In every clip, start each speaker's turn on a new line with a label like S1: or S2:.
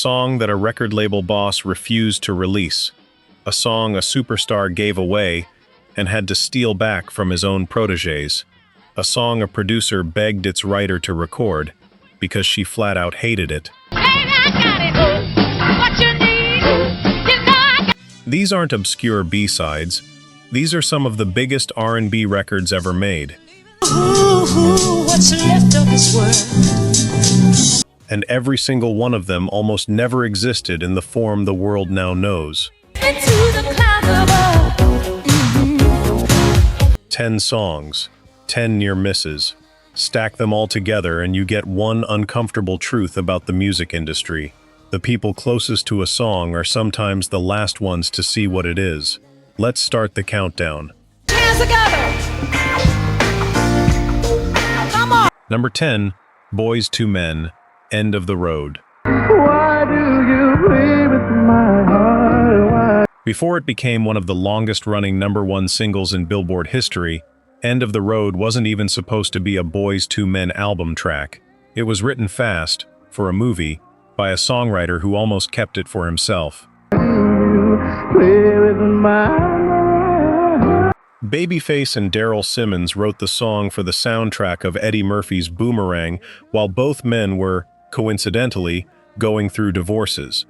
S1: song that a record label boss refused to release, a song a superstar gave away and had to steal back from his own protégés, a song a producer begged its writer to record because she flat out hated it. These aren't obscure B-sides. These are some of the biggest R&B records ever made. What's left of this world? And every single one of them almost never existed in the form the world now knows. 10 songs, 10 near misses. Stack them all together and you get one uncomfortable truth about the music industry. The people closest to a song are sometimes the last ones to see what it is. Let's start the countdown. Hands together. Come on. Number 10, Boyz II Men, End of the Road. Why do you play with my heart? Why? Before it became one of the longest-running #1 singles in Billboard history, End of the Road wasn't even supposed to be a Boyz II Men album track. It was written fast, for a movie, by a songwriter who almost kept it for himself. Babyface and Daryl Simmons wrote the song for the soundtrack of Eddie Murphy's Boomerang while both men were, coincidentally, going through divorces.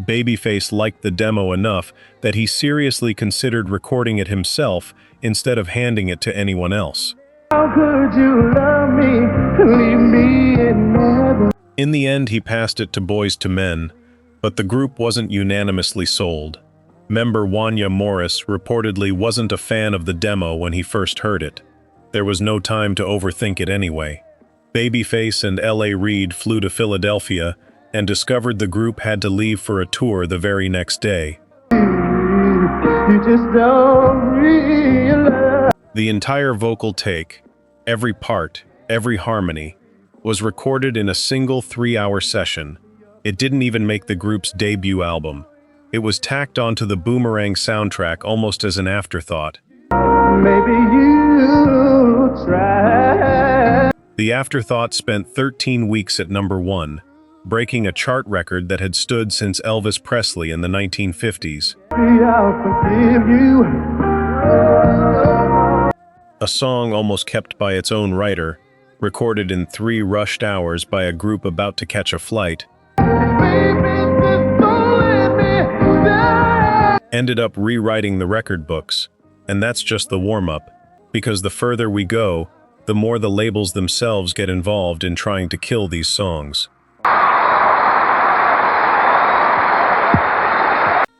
S1: Babyface liked the demo enough that he seriously considered recording it himself instead of handing it to anyone else. How could you love me, leave me in heaven? In the end, he passed it to Boyz II Men, but the group wasn't unanimously sold. Member Wanya Morris reportedly wasn't a fan of the demo when he first heard it. There was no time to overthink it anyway. Babyface and L.A. Reid flew to Philadelphia and discovered the group had to leave for a tour the very next day. You just don't realize. The entire vocal take, every part, every harmony, was recorded in a single 3-hour session. It didn't even make the group's debut album. It was tacked onto the Boomerang soundtrack almost as an afterthought. Maybe you try. The afterthought spent 13 weeks at #1, breaking a chart record that had stood since Elvis Presley in the 1950s. I'll forgive you. A song almost kept by its own writer, recorded in 3 rushed hours by a group about to catch a flight, ended up rewriting the record books. And that's just the warm-up, because the further we go, the more the labels themselves get involved in trying to kill these songs.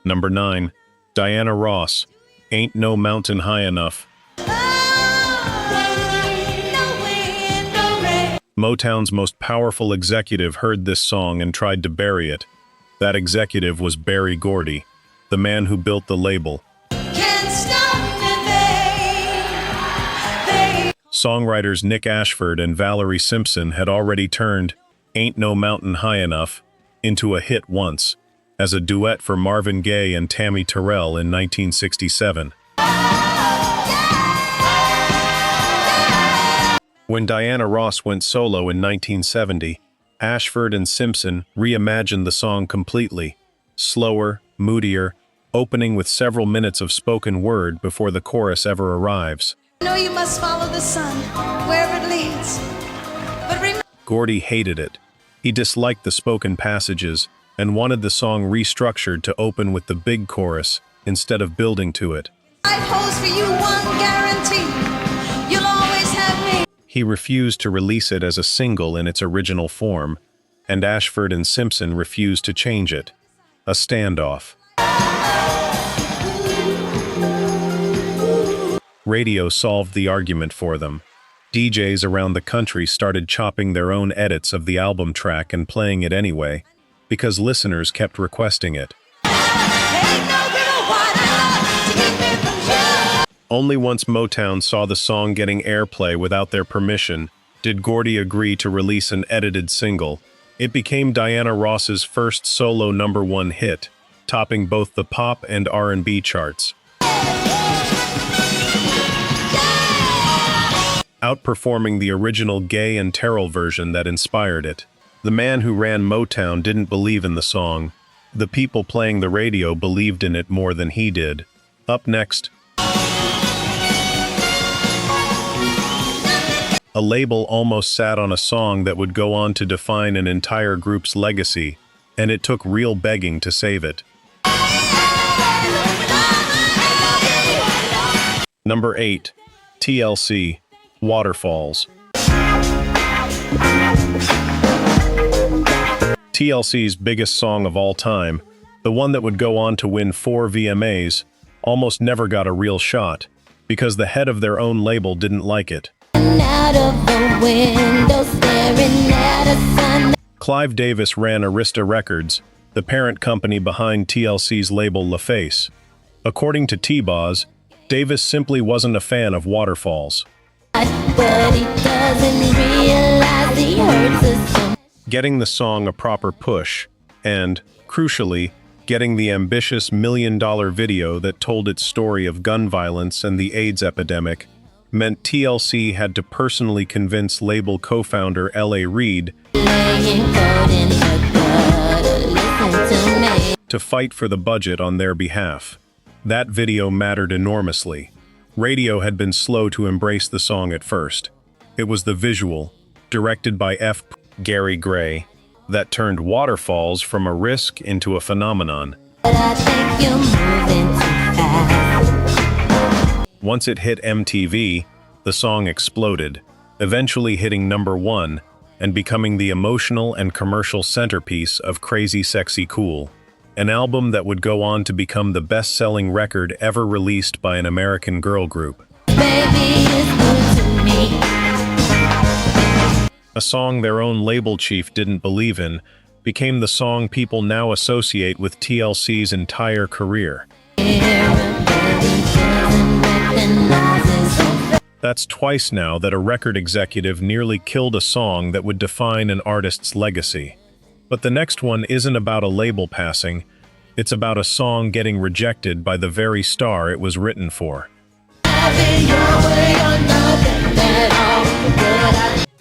S1: Number 9, Diana Ross, Ain't No Mountain High Enough. Motown's most powerful executive heard this song and tried to bury it. That executive was Berry Gordy, the man who built the label. Songwriters Nick Ashford and Valerie Simpson had already turned Ain't No Mountain High Enough into a hit once, as a duet for Marvin Gaye and Tammy Terrell in 1967. When Diana Ross went solo in 1970, Ashford and Simpson reimagined the song completely, slower, moodier, opening with several minutes of spoken word before the chorus ever arrives.
S2: I know you must follow the sun, wherever it leads. But
S1: Gordy hated it. He disliked the spoken passages and wanted the song restructured to open with the big chorus instead of building to it.
S2: I pose for you one guarantee. You'll always have me.
S1: He refused to release it as a single in its original form, and Ashford and Simpson refused to change it. A standoff. Radio solved the argument for them. DJs around the country started chopping their own edits of the album track and playing it anyway, because listeners kept requesting it. Only once Motown saw the song getting airplay without their permission did Gordy agree to release an edited single. It became Diana Ross's first solo #1 hit, topping both the pop and R&B charts. outperforming the original Gay and Terrell version that inspired it. The man who ran Motown didn't believe in the song. The people playing the radio believed in it more than he did. Up next, a label almost sat on a song that would go on to define an entire group's legacy, and it took real begging to save it. Number 8. TLC, Waterfalls. TLC's biggest song of all time, the one that would go on to win 4 VMAs, almost never got a real shot, because the head of their own label didn't like it. Clive Davis ran Arista Records, the parent company behind TLC's label LaFace. According to T-Boz, Davis simply wasn't a fan of Waterfalls. Getting the song a proper push, and, crucially, getting the ambitious million-dollar video that told its story of gun violence and the AIDS epidemic, meant TLC had to personally convince label co-founder L.A. Reid to fight for the budget on their behalf. That video mattered enormously. Radio had been slow to embrace the song at first. It was the visual, directed by F. Gary Gray, that turned Waterfalls from a risk into a phenomenon. Once it hit MTV, the song exploded, eventually hitting number 1 and becoming the emotional and commercial centerpiece of Crazy Sexy Cool, an album that would go on to become the best-selling record ever released by an American girl group. A song their own label chief didn't believe in became the song people now associate with TLC's entire career. That's twice now that a record executive nearly killed a song that would define an artist's legacy. But the next one isn't about a label passing, it's about a song getting rejected by the very star it was written for.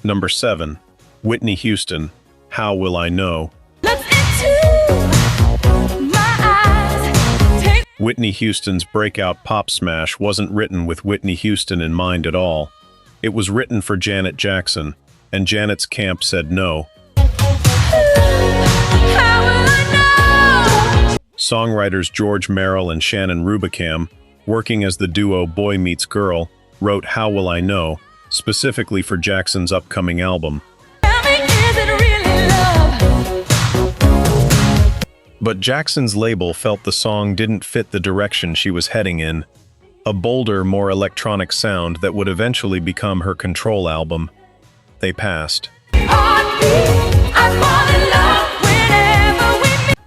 S1: Number 7. Whitney Houston, How Will I Know? Whitney Houston's breakout pop smash wasn't written with Whitney Houston in mind at all. It was written for Janet Jackson, and Janet's camp said no. Songwriters George Merrill and Shannon Rubicam, working as the duo Boy Meets Girl, wrote How Will I Know, specifically for Jackson's upcoming album. But Jackson's label felt the song didn't fit the direction she was heading in, a bolder, more electronic sound that would eventually become her Control album. They passed.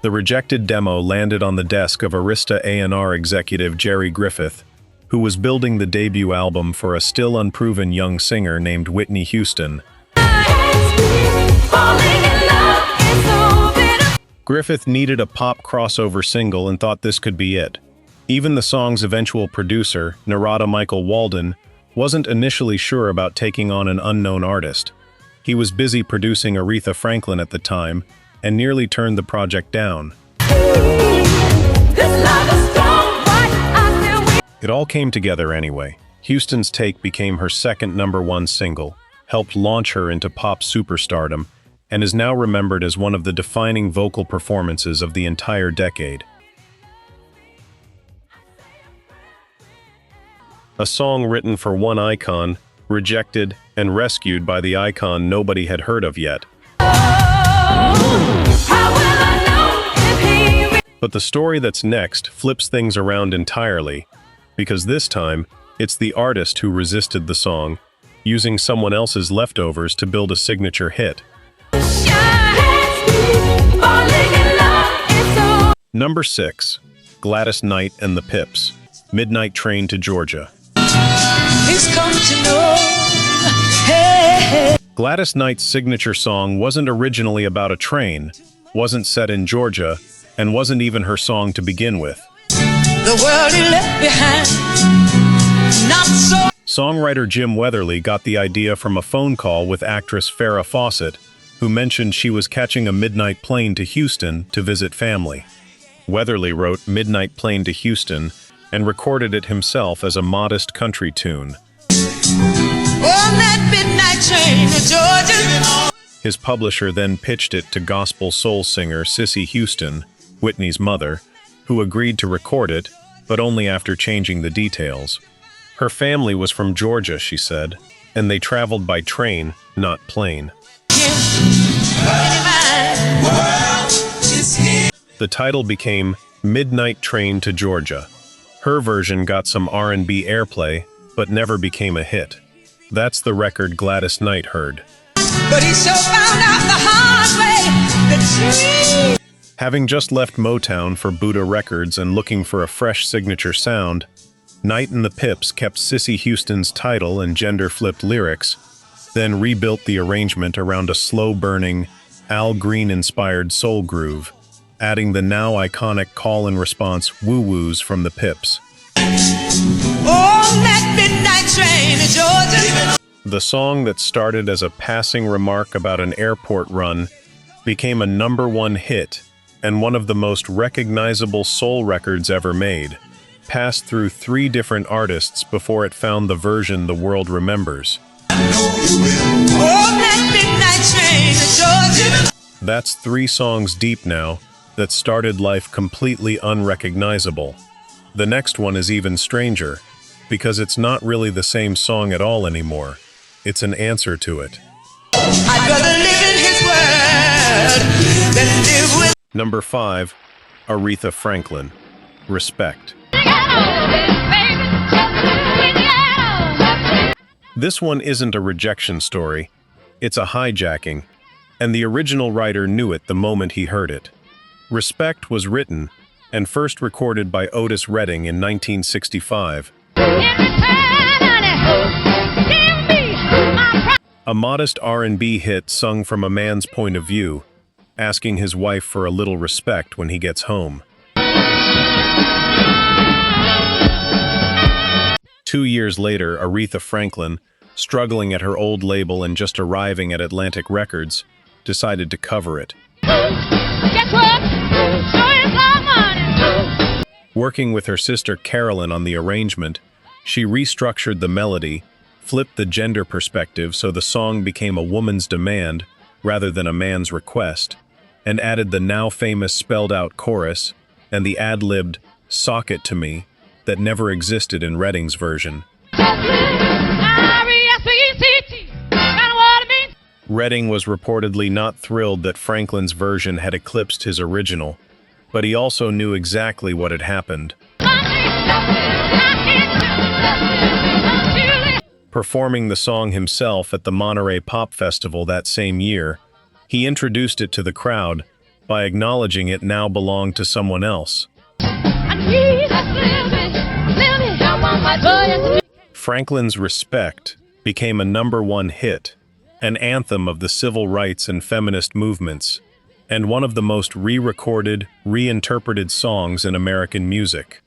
S1: The rejected demo landed on the desk of Arista A&R executive Jerry Griffith, who was building the debut album for a still unproven young singer named Whitney Houston. Griffith needed a pop crossover single and thought this could be it. Even the song's eventual producer, Narada Michael Walden, wasn't initially sure about taking on an unknown artist. He was busy producing Aretha Franklin at the time, and nearly turned the project down. It all came together anyway. Houston's Take became her second #1 single, helped launch her into pop superstardom, and is now remembered as one of the defining vocal performances of the entire decade. A song written for one icon, rejected and rescued by the icon nobody had heard of yet. But the story that's next flips things around entirely, because this time, it's the artist who resisted the song, using someone else's leftovers to build a signature hit. Number 6. Gladys Knight and the Pips, Midnight Train to Georgia. Gladys Knight's signature song wasn't originally about a train, wasn't set in Georgia, and wasn't even her song to begin with.
S2: The world he left behind, not so.
S1: Songwriter Jim Weatherly got the idea from a phone call with actress Farrah Fawcett, who mentioned she was catching a midnight plane to Houston to visit family. Weatherly wrote Midnight Plane to Houston and recorded it himself as a modest country tune.
S2: On that midnight train to Georgia.
S1: His publisher then pitched it to gospel soul singer Cissy Houston, Whitney's mother, who agreed to record it, but only after changing the details. Her family was from Georgia, she said, and they traveled by train, not plane. The title became Midnight Train to Georgia. Her version got some R&B airplay, but never became a hit. That's the record Gladys Knight heard.
S2: But he so found out the hard way.
S1: Having just left Motown for Buddha Records and looking for a fresh signature sound, Knight and the Pips kept Cissy Houston's title and gender-flipped lyrics, then rebuilt the arrangement around a slow-burning, Al Green-inspired soul groove, adding the now iconic call-and-response woo-woos from the Pips.
S2: On that midnight train to Georgia.
S1: The song that started as a passing remark about an airport run became a #1 hit and one of the most recognizable soul records ever made, passed through 3 different artists before it found the version the world remembers. That's 3 songs deep now that started life completely unrecognizable. The next one is even stranger, because it's not really the same song at all anymore. It's an answer to it.
S2: I'd rather live in his world than live with.
S1: Number 5, Aretha Franklin, Respect. This one isn't a rejection story, it's a hijacking, and the original writer knew it the moment he heard it. Respect was written and first recorded by Otis Redding in 1965. A modest R&B hit sung from a man's point of view, asking his wife for a little respect when he gets home. 2 years later, Aretha Franklin, struggling at her old label and just arriving at Atlantic Records, decided to cover it.
S2: Guess what? Sure is love money.
S1: Working with her sister Carolyn on the arrangement, she restructured the melody, flipped the gender perspective so the song became a woman's demand rather than a man's request, and added the now famous spelled-out chorus and the ad-libbed "Sock It to Me" that never existed in Redding's version. Redding was reportedly not thrilled that Franklin's version had eclipsed his original, but he also knew exactly what had happened. Performing the song himself at the Monterey Pop Festival that same year, he introduced it to the crowd by acknowledging it now belonged to someone else. Franklin's Respect became a #1 hit, an anthem of the civil rights and feminist movements, and one of the most re-recorded, reinterpreted songs in American music.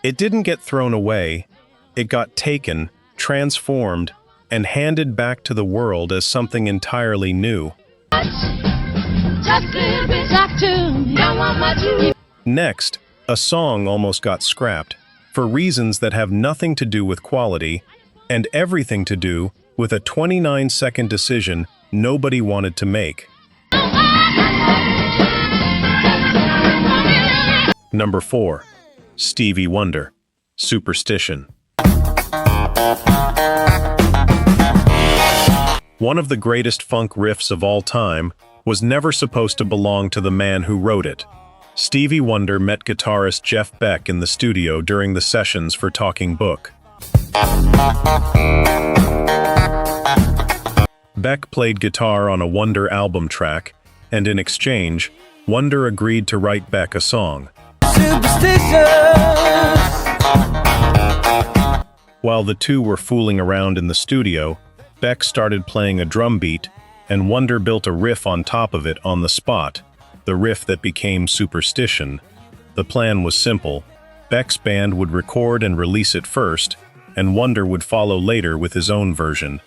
S1: It didn't get thrown away, it got taken, transformed, and handed back to the world as something entirely new. Next, a song almost got scrapped, for reasons that have nothing to do with quality, and everything to do with a 29-second decision nobody wanted to make. Number 4, Stevie Wonder, Superstition. One of the greatest funk riffs of all time was never supposed to belong to the man who wrote it. Stevie Wonder met guitarist Jeff Beck in the studio during the sessions for Talking Book. Beck played guitar on a Wonder album track, and in exchange, Wonder agreed to write Beck a song. While the two were fooling around in the studio, Beck started playing a drum beat, and Wonder built a riff on top of it on the spot, the riff that became Superstition. The plan was simple: Beck's band would record and release it first, and Wonder would follow later with his own version.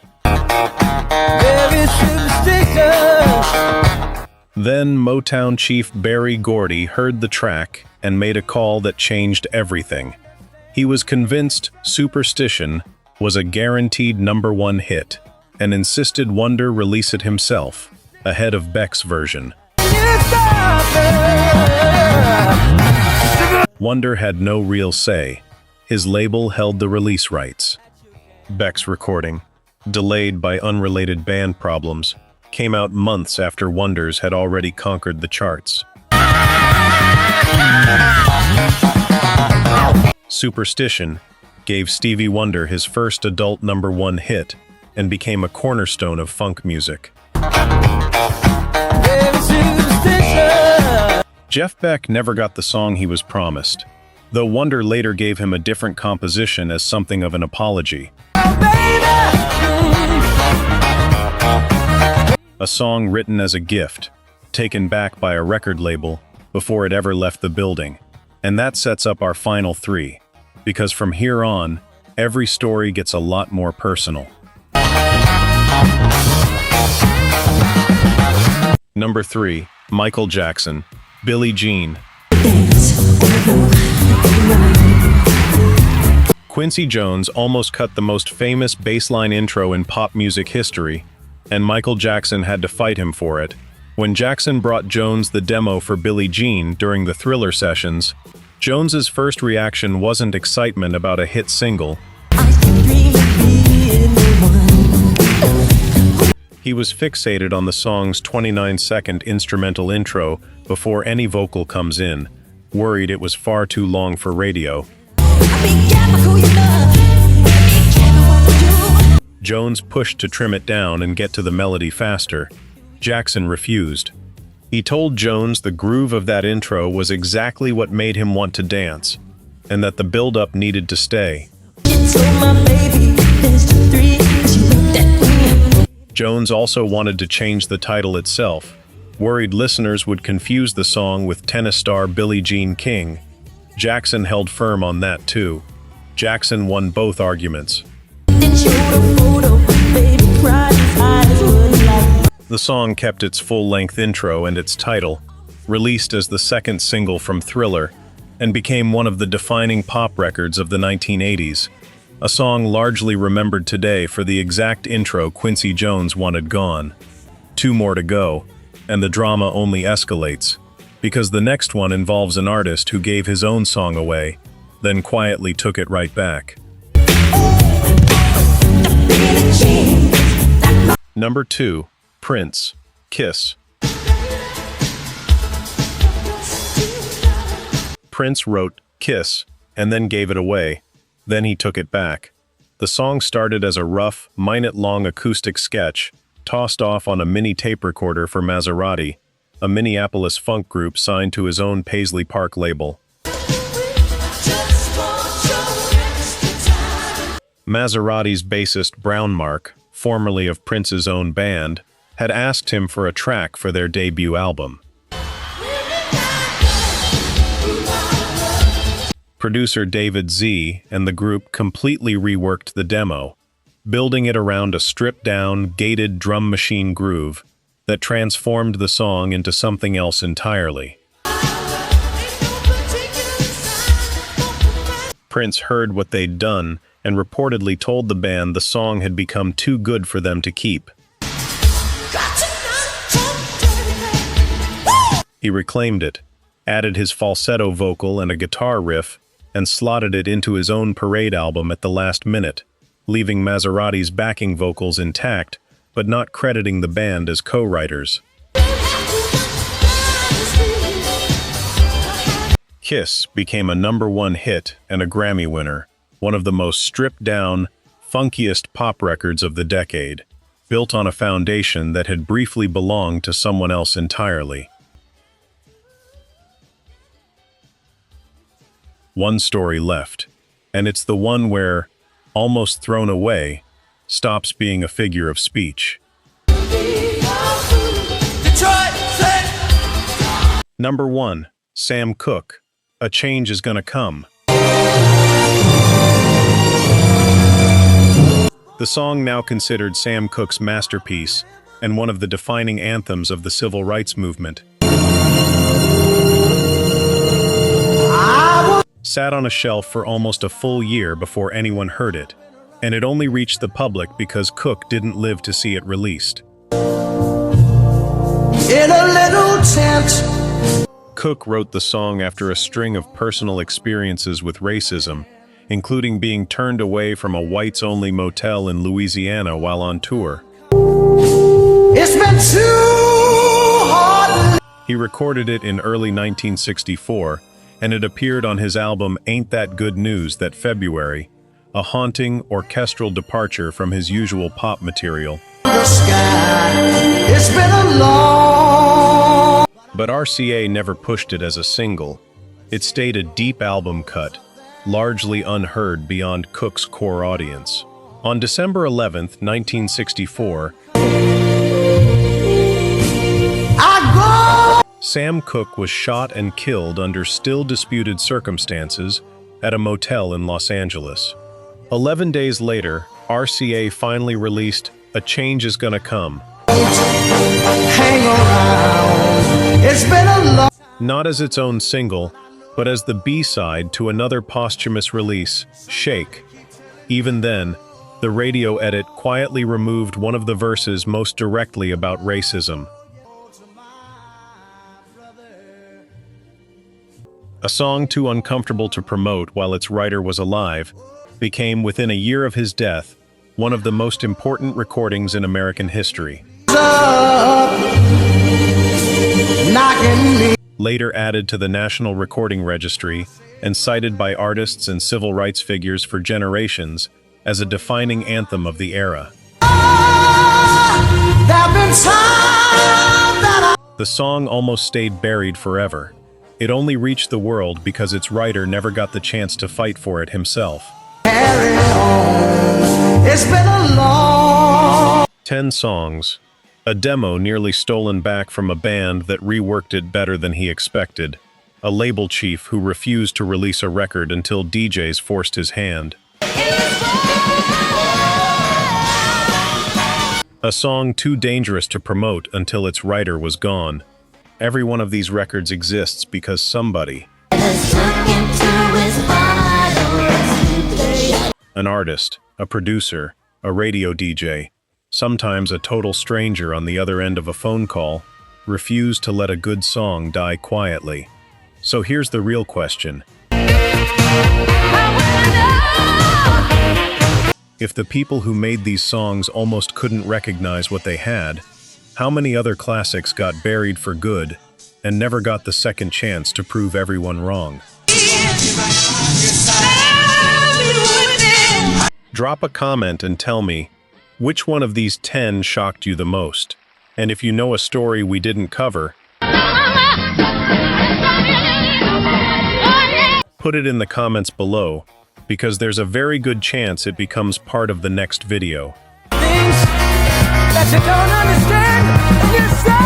S1: Then Motown chief Berry Gordy heard the track and made a call that changed everything. He was convinced Superstition was a guaranteed #1 hit and insisted Wonder release it himself, ahead of Beck's version. Wonder had no real say. His label held the release rights. Beck's recording, delayed by unrelated band problems, came out months after Wonder's had already conquered the charts. Superstition gave Stevie Wonder his first adult #1 hit and became a cornerstone of funk music. Jeff Beck never got the song he was promised, though Wonder later gave him a different composition as something of an apology. A song written as a gift, taken back by a record label before it ever left the building. And that sets up our final three, because from here on, every story gets a lot more personal. Number 3, Michael Jackson, Billie Jean. Quincy Jones almost cut the most famous bassline intro in pop music history, and Michael Jackson had to fight him for it. When Jackson brought Jones the demo for Billie Jean during the Thriller sessions, Jones's first reaction wasn't excitement about a hit single. He was fixated on the song's 29-second instrumental intro before any vocal comes in, worried it was far too long for radio. Jones pushed to trim it down and get to the melody faster. Jackson refused. He told Jones the groove of that intro was exactly what made him want to dance, and that the build-up needed to stay. Jones also wanted to change the title itself, worried listeners would confuse the song with tennis star Billie Jean King. Jackson held firm on that too. Jackson won both arguments. The song kept its full-length intro and its title, released as the second single from Thriller, and became one of the defining pop records of the 1980s. A song largely remembered today for the exact intro Quincy Jones wanted gone. 2 more to go, and the drama only escalates, because the next one involves an artist who gave his own song away, then quietly took it right back. Number 2, Prince, Kiss. Prince wrote Kiss, and then gave it away. Then he took it back. The song started as a rough, minute-long acoustic sketch, tossed off on a mini tape recorder for Maserati, a Minneapolis funk group signed to his own Paisley Park label. Maserati's bassist Brown Mark, formerly of Prince's own band, had asked him for a track for their debut album. Producer David Z and the group completely reworked the demo, building it around a stripped-down, gated drum machine groove that transformed the song into something else entirely. Prince heard what they'd done and reportedly told the band the song had become too good for them to keep. He reclaimed it, added his falsetto vocal and a guitar riff, and slotted it into his own Parade album at the last minute, leaving Maserati's backing vocals intact, but not crediting the band as co-writers. Kiss became a #1 hit and a Grammy winner, one of the most stripped-down, funkiest pop records of the decade, built on a foundation that had briefly belonged to someone else entirely. One story left, and it's the one where, almost thrown away, stops being a figure of speech. Number 1, Sam Cooke, A Change Is Gonna Come. The song now considered Sam Cooke's masterpiece and one of the defining anthems of the civil rights movement. Sat on a shelf for almost a full year before anyone heard it, and it only reached the public because Cooke didn't live to see it released.
S2: In a little tent.
S1: Cooke wrote the song after a string of personal experiences with racism, including being turned away from a whites-only motel in Louisiana while on tour.
S2: It's been too hard.
S1: He recorded it in early 1964, and it appeared on his album Ain't That Good News that February, a haunting orchestral departure from his usual pop material.
S2: The sky. It's been a long.
S1: But RCA never pushed it as a single. It stayed a deep album cut, largely unheard beyond Cooke's core audience. On December 11, 1964, Sam Cooke was shot and killed under still disputed circumstances at a motel in Los Angeles. 11 days later, RCA finally released A Change Is Gonna Come.
S2: Hang around. It's been a long.
S1: Not as its own single, but as the B-side to another posthumous release, Shake. Even then, the radio edit quietly removed one of the verses most directly about racism. A song too uncomfortable to promote while its writer was alive, became, within a year of his death, one of the most important recordings in American history. Later added to the National Recording Registry and cited by artists and civil rights figures for generations as a defining anthem of the era. The song almost stayed buried forever. It only reached the world because its writer never got the chance to fight for it himself.
S2: It's been a long.
S1: 10 songs, a demo nearly stolen back from a band that reworked it better than he expected, a label chief who refused to release a record until DJs forced his hand. A song too dangerous to promote until its writer was gone. Every one of these records exists because somebody, an artist, a producer, a radio DJ, sometimes a total stranger on the other end of a phone call, refused to let a good song die quietly. So here's the real question. If the people who made these songs almost couldn't recognize what they had, how many other classics got buried for good and never got the second chance to prove everyone wrong? Drop a comment and tell me, which one of these 10 shocked you the most? And if you know a story we didn't cover, put it in the comments below, because there's a very good chance it becomes part of the next video.
S2: Things that you don't understand.